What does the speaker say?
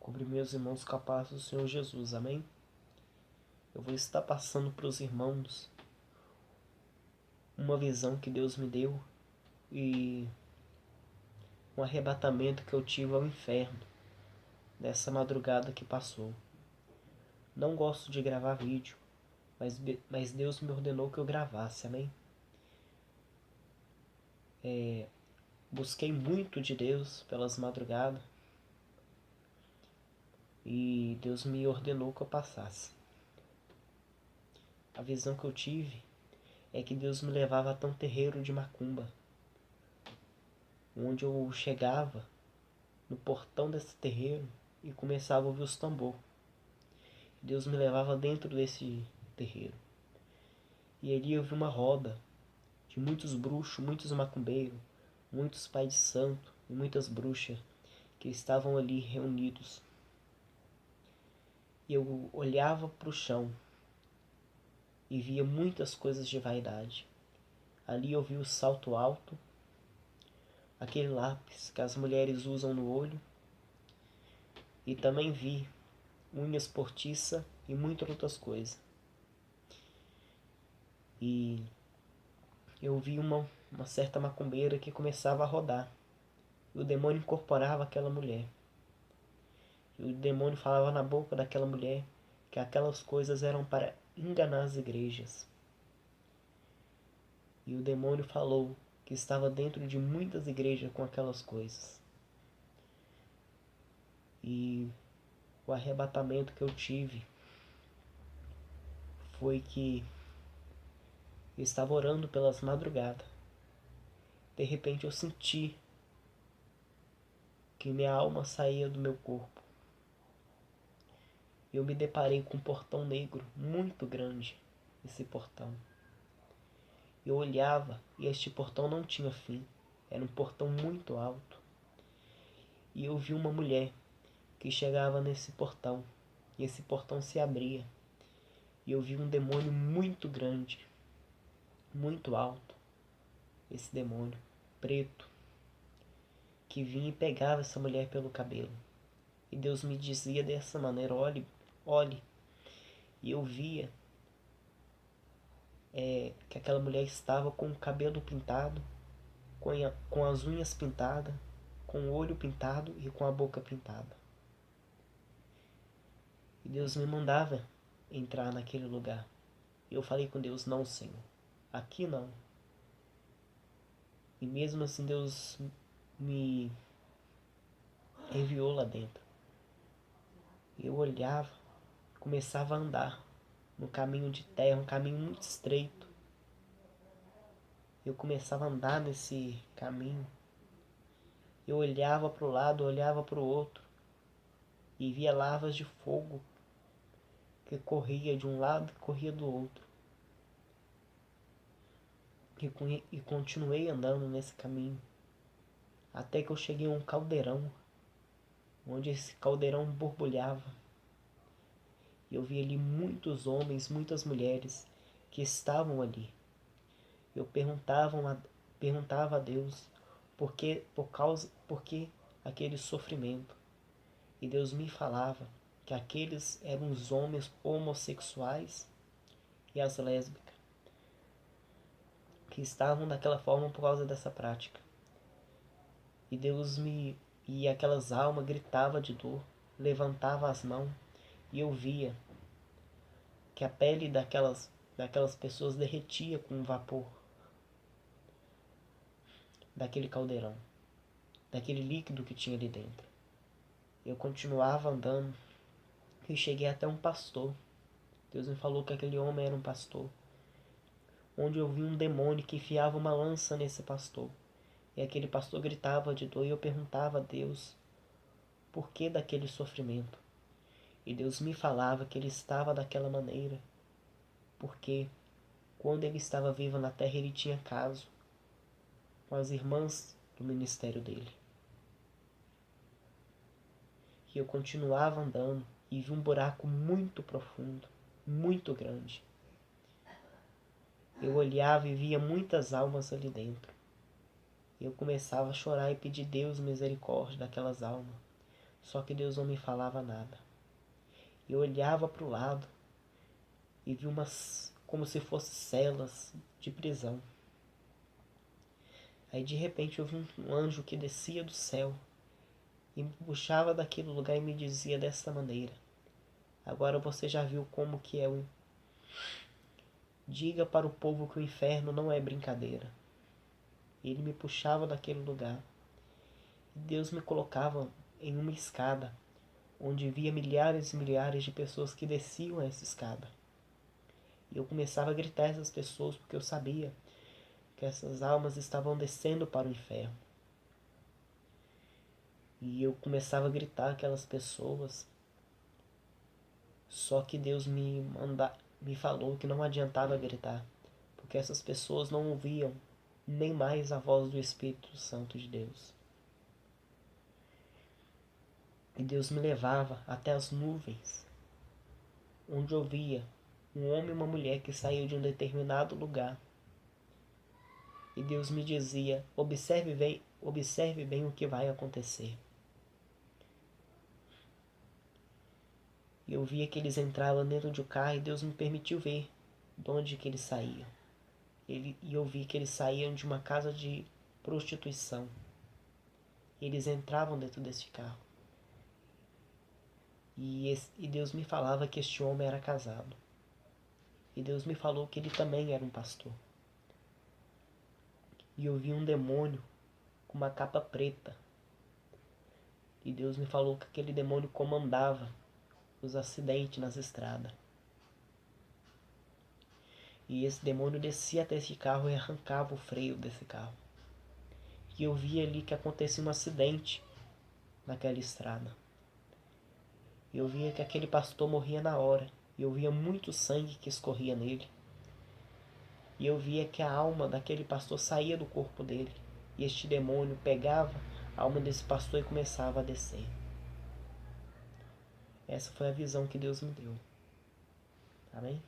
Cobri meus irmãos com a paz do Senhor Jesus, amém? Eu vou estar passando para os irmãos uma visão que Deus me deu e um arrebatamento que eu tive ao inferno nessa madrugada que passou. Não gosto de gravar vídeo, mas Deus me ordenou que eu gravasse, amém? Busquei muito de Deus pelas madrugadas e Deus me ordenou que eu passasse. A visão que eu tive é que Deus me levava até um terreiro de macumba, onde eu chegava no portão desse terreiro e começava a ouvir os tambor. Deus me levava dentro desse terreiro. E ali eu vi uma roda de muitos bruxos, muitos macumbeiros, muitos pais de santo e muitas bruxas que estavam ali reunidos. E eu olhava para o chão e via muitas coisas de vaidade. Ali eu vi o salto alto, aquele lápis que as mulheres usam no olho, e também vi unhas postiças e muitas outras coisas. E eu vi uma certa macumbeira que começava a rodar. E o demônio incorporava aquela mulher. E o demônio falava na boca daquela mulher que aquelas coisas eram para enganar as igrejas. E o demônio falou que estava dentro de muitas igrejas com aquelas coisas. E o arrebatamento que eu tive foi que eu estava orando pelas madrugadas. De repente eu senti que minha alma saía do meu corpo. Eu me deparei com um portão negro muito grande, esse portão. Eu olhava e este portão não tinha fim. Era um portão muito alto. E eu vi uma mulher que chegava nesse portão. E esse portão se abria. E eu vi um demônio muito grande, muito alto. Esse demônio preto que vinha e pegava essa mulher pelo cabelo. E Deus me dizia dessa maneira: olhe, olhe. E eu via que aquela mulher estava com o cabelo pintado, com as unhas pintadas, com o olho pintado e com a boca pintada. E Deus me mandava entrar naquele lugar. E eu falei com Deus: não, Senhor, aqui não. E mesmo assim Deus me enviou lá dentro. Eu olhava, começava a andar no caminho de terra, um caminho muito estreito. Eu começava a andar nesse caminho. Eu olhava para o lado, olhava para o outro e via lavas de fogo que corria de um lado e corria do outro. E continuei andando nesse caminho até que eu cheguei a um caldeirão, onde esse caldeirão borbulhava. E eu vi ali muitos homens, muitas mulheres que estavam ali. Eu perguntava a Deus por que aquele sofrimento. E Deus me falava que aqueles eram os homens homossexuais e as lésbicas, que estavam daquela forma por causa dessa prática. E aquelas almas gritavam de dor, levantavam as mãos, e eu via que a pele daquelas pessoas derretia com o vapor daquele caldeirão, daquele líquido que tinha ali dentro. Eu continuava andando e cheguei até um pastor. Deus me falou que aquele homem era um pastor, onde eu vi um demônio que enfiava uma lança nesse pastor. E aquele pastor gritava de dor e eu perguntava a Deus por que daquele sofrimento. E Deus me falava que ele estava daquela maneira porque quando ele estava vivo na terra ele tinha caso com as irmãs do ministério dele. E eu continuava andando e vi um buraco muito profundo, muito grande. Eu olhava e via muitas almas ali dentro. Eu começava a chorar e pedir Deus misericórdia daquelas almas. Só que Deus não me falava nada. Eu olhava para o lado e vi umas, como se fossem celas de prisão. Aí de repente eu vi um anjo que descia do céu e me puxava daquele lugar e me dizia dessa maneira: agora você já viu como que é o... Diga para o povo que o inferno não é brincadeira. Ele me puxava daquele lugar. E Deus me colocava em uma escada, onde via milhares e milhares de pessoas que desciam essa escada. E eu começava a gritar a essas pessoas porque eu sabia que essas almas estavam descendo para o inferno. E eu começava a gritar aquelas pessoas. Só que Deus me falou que não adiantava gritar, porque essas pessoas não ouviam nem mais a voz do Espírito Santo de Deus. E Deus me levava até as nuvens, onde eu via um homem e uma mulher que saíam de um determinado lugar. E Deus me dizia: observe bem o que vai acontecer. E eu via que eles entravam dentro de um carro e Deus me permitiu ver de onde que eles saíam. E eu vi que eles saíam de uma casa de prostituição. Eles entravam dentro desse carro. E Deus me falava que este homem era casado. E Deus me falou que ele também era um pastor. E eu vi um demônio com uma capa preta. E Deus me falou que aquele demônio comandava os acidentes nas estradas. E esse demônio descia até esse carro e arrancava o freio desse carro. E eu via ali que acontecia um acidente naquela estrada. E eu via que aquele pastor morria na hora. E eu via muito sangue que escorria nele. E eu via que a alma daquele pastor saía do corpo dele. E este demônio pegava a alma desse pastor e começava a descer. Essa foi a visão que Deus me deu. Amém?